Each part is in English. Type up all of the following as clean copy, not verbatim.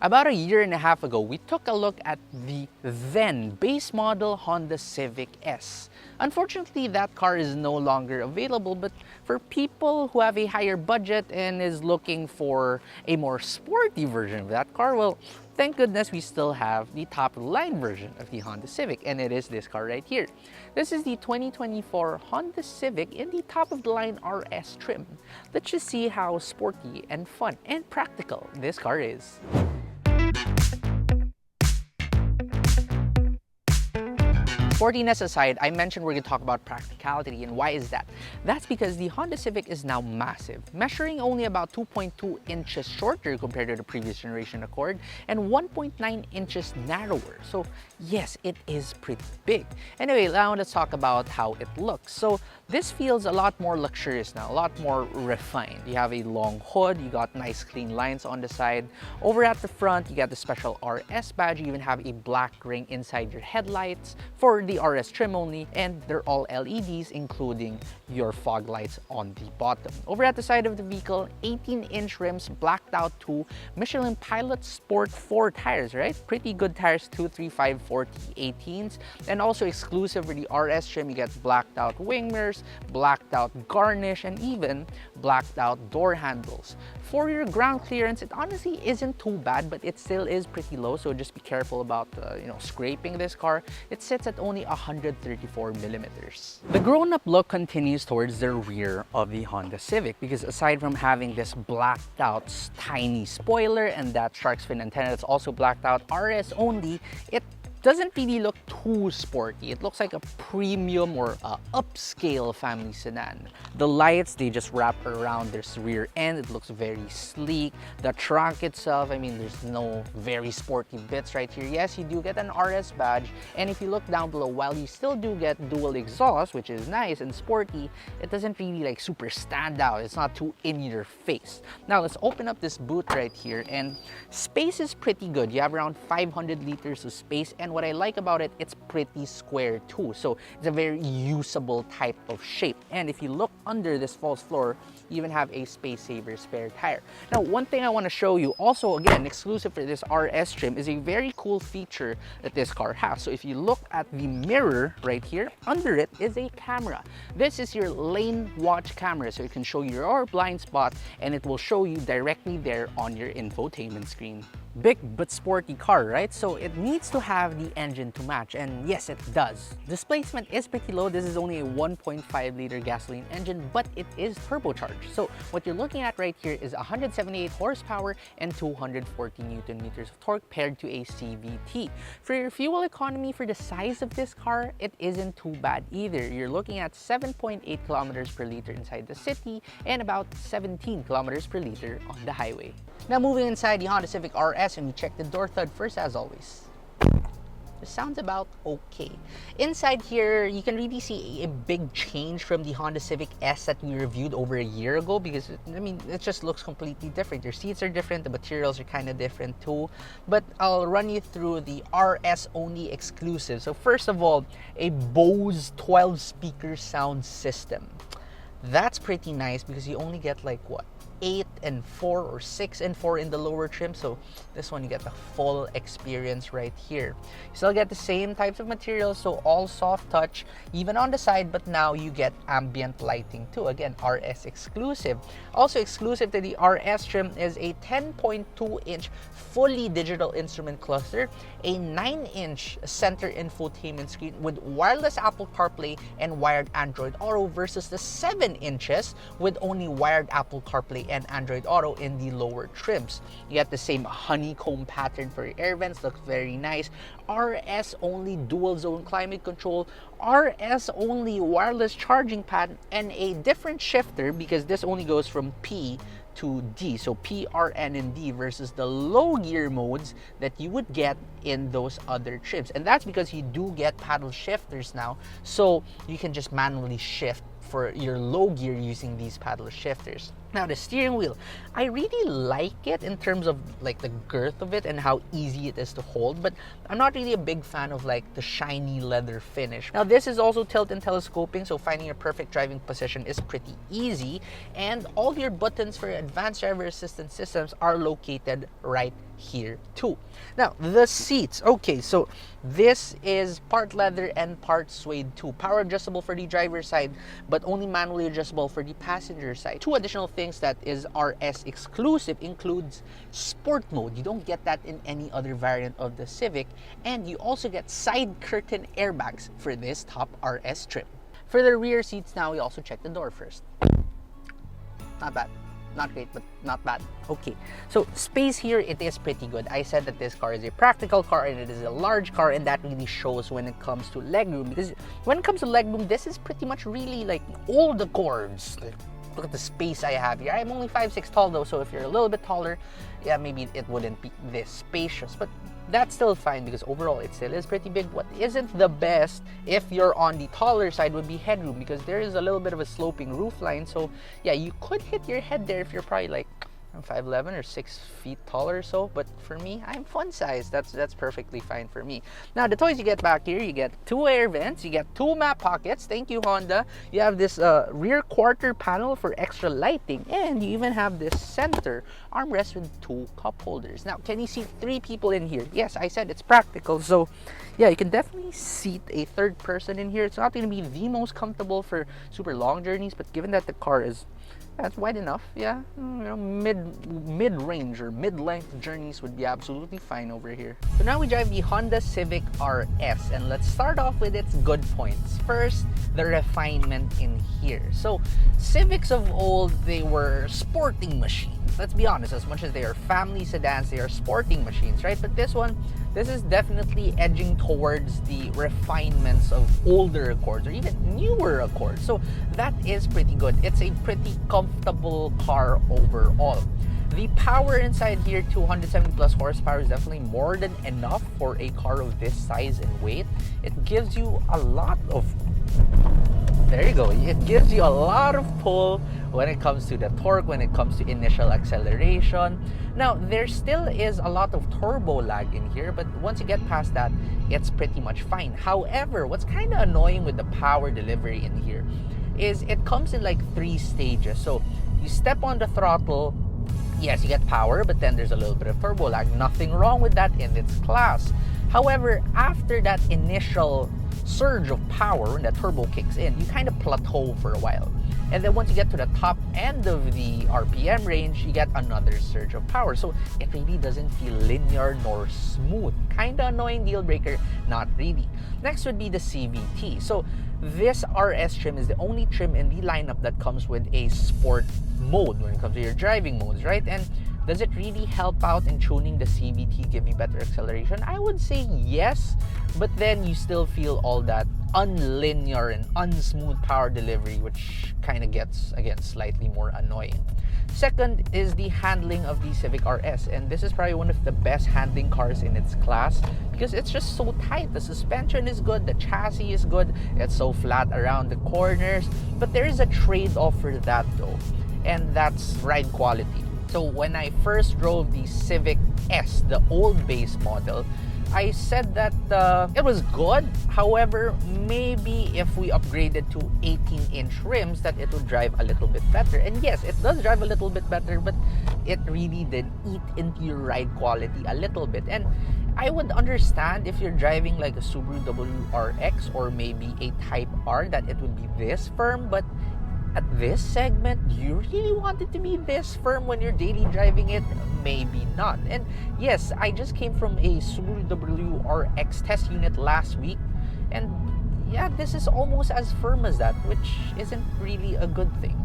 About a year and a half ago, we took a look at the then base model Honda Civic S. Unfortunately, that car is no longer available, but for people who have a higher budget and is looking for a more sporty version of that car, well, thank goodness we still have the top-of-the-line version of the Honda Civic, and it is this car right here. This is the 2024 Honda Civic in the top-of-the-line RS trim. Let's just see how sporty and fun and practical this car is. Sportiness aside, I mentioned we're going to talk about practicality, and why is that? That's because the Honda Civic is now massive, measuring only about 2.2 inches shorter compared to the previous generation Accord and 1.9 inches narrower. So yes, it is pretty big. Anyway, now let's talk about how it looks. So this feels a lot more luxurious now, a lot more refined. You have a long hood, you got nice clean lines on the side. Over at the front, you got the special RS badge. You even have a black ring inside your headlights for the RS trim only, and they're all LEDs, including your fog lights on the bottom. Over at the side of the vehicle, 18-inch rims blacked out to Michelin Pilot Sport 4 tires, right? Pretty good tires, 235 40 18s. And also exclusive for the RS trim, you get blacked out wing mirrors, blacked out garnish, and even blacked out door handles. For your ground clearance, it honestly isn't too bad, but it still is pretty low, so just be careful about scraping this car. It sits at only 134 millimeters. The grown-up look continues towards the rear of the Honda Civic, because aside from having this blacked out tiny spoiler and that shark's fin antenna that's also blacked out RS only, it doesn't really look too sporty. It looks like a premium or upscale family sedan. The lights, they just wrap around this rear end. It looks very sleek. The trunk itself, I mean, there's no very sporty bits right here. Yes, you do get an RS badge, and if you look down below, while you still do get dual exhaust, which is nice and sporty, it doesn't really like super stand out. It's not too in your face. Now let's open up this boot right here, and space is pretty good. You have around 500 liters of space, and what I like about it, it's pretty square too. So it's a very usable type of shape. And if you look under this false floor, you even have a space saver spare tire. Now, one thing I want to show you, also again, exclusive for this RS trim, is a very cool feature that this car has. So if you look at the mirror right here, under it is a camera. This is your lane watch camera, so it can show you your blind spot, and it will show you directly there on your infotainment screen. Big but sporty car, right? So it needs to have the engine to match, and yes, it does. Displacement is pretty low. This is only a 1.5 liter gasoline engine, but it is turbocharged. So what you're looking at right here is 178 horsepower and 240 Newton meters of torque paired to a CVT. For your fuel economy, for the size of this car, it isn't too bad either. You're looking at 7.8 kilometers per liter inside the city and about 17 kilometers per liter on the highway. Now moving inside the Honda Civic RS, and we check the door thud first as always. It sounds about okay. Inside here, you can really see a big change from the Honda Civic S that we reviewed over a year ago, because I mean, it just looks completely different. Your seats are different, the materials are kind of different too. But I'll run you through the RS only exclusive. So first of all, a Bose 12 speaker sound system. That's pretty nice because you only get like what? 8 and 4 or 6 and 4 in the lower trim, so this one you get the full experience right here. You still get the same types of materials, so all soft touch even on the side, but now you get ambient lighting too. Again, RS exclusive. Also exclusive to the RS trim is a 10.2-inch fully digital instrument cluster, a 9-inch center infotainment screen with wireless Apple CarPlay and wired Android Auto, versus the 7 inches with only wired Apple CarPlay and Android Auto in the lower trims. You get the same honeycomb pattern for your air vents, looks very nice. RS only dual zone climate control, RS only wireless charging pad, and a different shifter because this only goes from P to D, so P, R, N, and D, versus the low gear modes that you would get in those other trims. And that's because you do get paddle shifters now, so you can just manually shift for your low gear using these paddle shifters. Now the steering wheel, I really like it in terms of like the girth of it and how easy it is to hold, but I'm not really a big fan of like the shiny leather finish. Now this is also tilt and telescoping, so finding a perfect driving position is pretty easy, and all your buttons for advanced driver assistance systems are located right here too. Now the seats, okay, so this is part leather and part suede too. Power adjustable for the driver's side, but only manually adjustable for the passenger side. Two additional things that is RS exclusive includes sport mode. You don't get that in any other variant of the Civic, and you also get side curtain airbags for this top RS trim. For the rear seats now, we also check the door first. Not bad. Not great, but not bad. Okay, so space here, it is pretty good. I said that this car is a practical car and it is a large car, and that really shows when it comes to legroom, because when it comes to legroom, this is pretty much really like all the Accords. Like, look at the space I have here. I'm only 5'6" tall though, so if you're a little bit taller, yeah, maybe it wouldn't be this spacious, but that's still fine because overall it still is pretty big. What isn't the best, if you're on the taller side, would be headroom, because there is a little bit of a sloping roof line, so yeah, you could hit your head there if you're probably like 5'11" or 6 feet taller or so, but for me, I'm fun size. That's perfectly fine for me. Now the toys you get back here, you get 2 air vents, you get 2 map pockets, thank you Honda. You have this rear quarter panel for extra lighting, and you even have this center armrest with 2 cup holders. Now can you seat 3 people in here? Yes, I said it's practical, so yeah, you can definitely seat a third person in here. It's not going to be the most comfortable for super long journeys, but given that the car is that's wide enough, yeah, you know, mid-range or mid-length journeys would be absolutely fine over here. So now we drive the Honda Civic RS, and let's start off with its good points. First, the refinement in here. So Civics of old, they were sporting machines. Let's be honest, as much as they are family sedans, they are sporting machines, right? But this is definitely edging towards the refinements of older Accords or even newer Accords. So that is pretty good. It's a pretty comfortable car overall. The power inside here, 270 plus horsepower, is definitely more than enough for a car of this size and weight. It gives you a lot of there you go. It gives you a lot of pull when it comes to the torque, when it comes to initial acceleration. Now, there still is a lot of turbo lag in here, but once you get past that, it's pretty much fine. However, what's kind of annoying with the power delivery in here is it comes in like 3 stages. So you step on the throttle, yes, you get power, but then there's a little bit of turbo lag. Nothing wrong with that in its class. However, after that initial surge of power, when that turbo kicks in, you kind of plateau for a while. And then once you get to the top end of the RPM range, you get another surge of power. So it really doesn't feel linear nor smooth. Kind of annoying deal breaker, not really. Next would be the CVT. So this RS trim is the only trim in the lineup that comes with a sport mode when it comes to your driving modes, right? And does it really help out in tuning the CVT, give you better acceleration? I would say yes, but then you still feel all that unlinear and unsmooth power delivery, which kind of gets, again, slightly more annoying. Second is the handling of the Civic RS, and this is probably one of the best handling cars in its class because it's just so tight. The suspension is good, the chassis is good, it's so flat around the corners, but there is a trade-off for that though, and that's ride quality. So when I first drove the Civic S, the old base model, I said that it was good. However, maybe if we upgraded to 18-inch rims, that it would drive a little bit better. And yes, it does drive a little bit better, but it really did eat into your ride quality a little bit. And I would understand if you're driving like a Subaru WRX or maybe a Type R that it would be this firm, but at this segment, you really want it to be this firm when you're daily driving it? Maybe not. And yes, I just came from a Subaru WRX test unit last week, and yeah, this is almost as firm as that, which isn't really a good thing.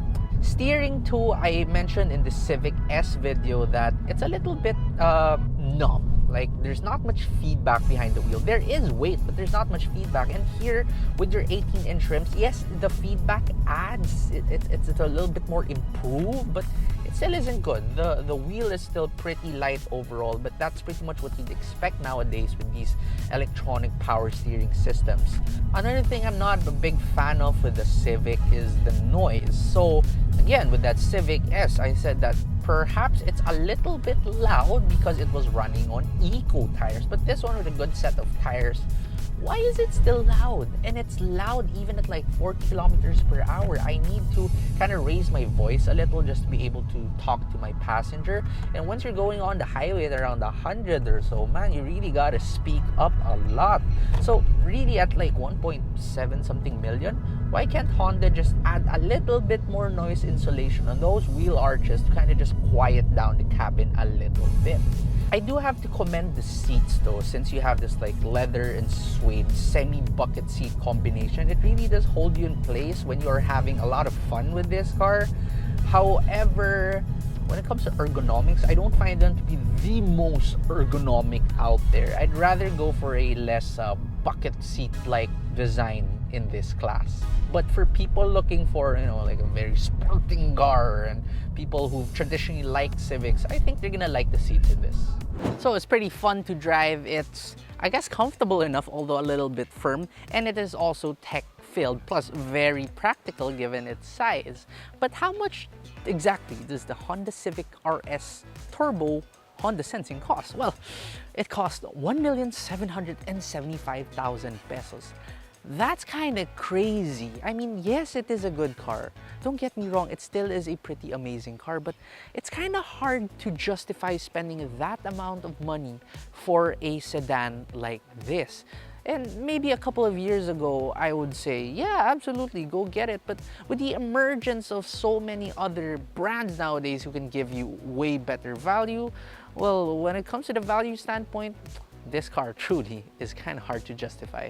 Steering too, I mentioned in the Civic S video that it's a little bit numb. Like, there's not much feedback behind the wheel. There is weight, but there's not much feedback. And here, with your 18-inch rims, yes, the feedback adds. It's a little bit more improved, but it still isn't good. The wheel is still pretty light overall, but that's pretty much what you'd expect nowadays with these electronic power steering systems. Another thing I'm not a big fan of with the Civic is the noise. So Again, with that Civic S, I said that perhaps it's a little bit loud because it was running on eco tires. But this one with a good set of tires, why is it still loud? And it's loud even at like 40 kilometers per hour. I need to kind of raise my voice a little just to be able to talk to my passenger. And once you're going on the highway at around 100 or so, man, you really gotta speak up a lot. So really at like 1.7 something million, why can't Honda just add a little bit more noise insulation on those wheel arches to kind of just quiet down the cabin a little bit? I do have to commend the seats though, since you have this like leather and suede semi-bucket seat combination. It really does hold you in place when you're having a lot of fun with this car. However, when it comes to ergonomics, I don't find them to be the most ergonomic out there. I'd rather go for a less bucket seat-like design in this class. But for people looking for, like a very sporting car and people who traditionally like Civics, I think they're gonna like the seats in this. So it's pretty fun to drive. It's, I guess, comfortable enough, although a little bit firm, and it is also tech-filled, plus very practical given its size. But how much exactly does the Honda Civic RS Turbo Honda Sensing cost? Well, it cost 1,775,000 pesos. That's kind of crazy. I mean, yes, it is a good car. Don't get me wrong, it still is a pretty amazing car, but it's kind of hard to justify spending that amount of money for a sedan like this. And maybe a couple of years ago, I would say, yeah, absolutely, go get it. But with the emergence of so many other brands nowadays who can give you way better value, well, when it comes to the value standpoint, this car truly is kind of hard to justify.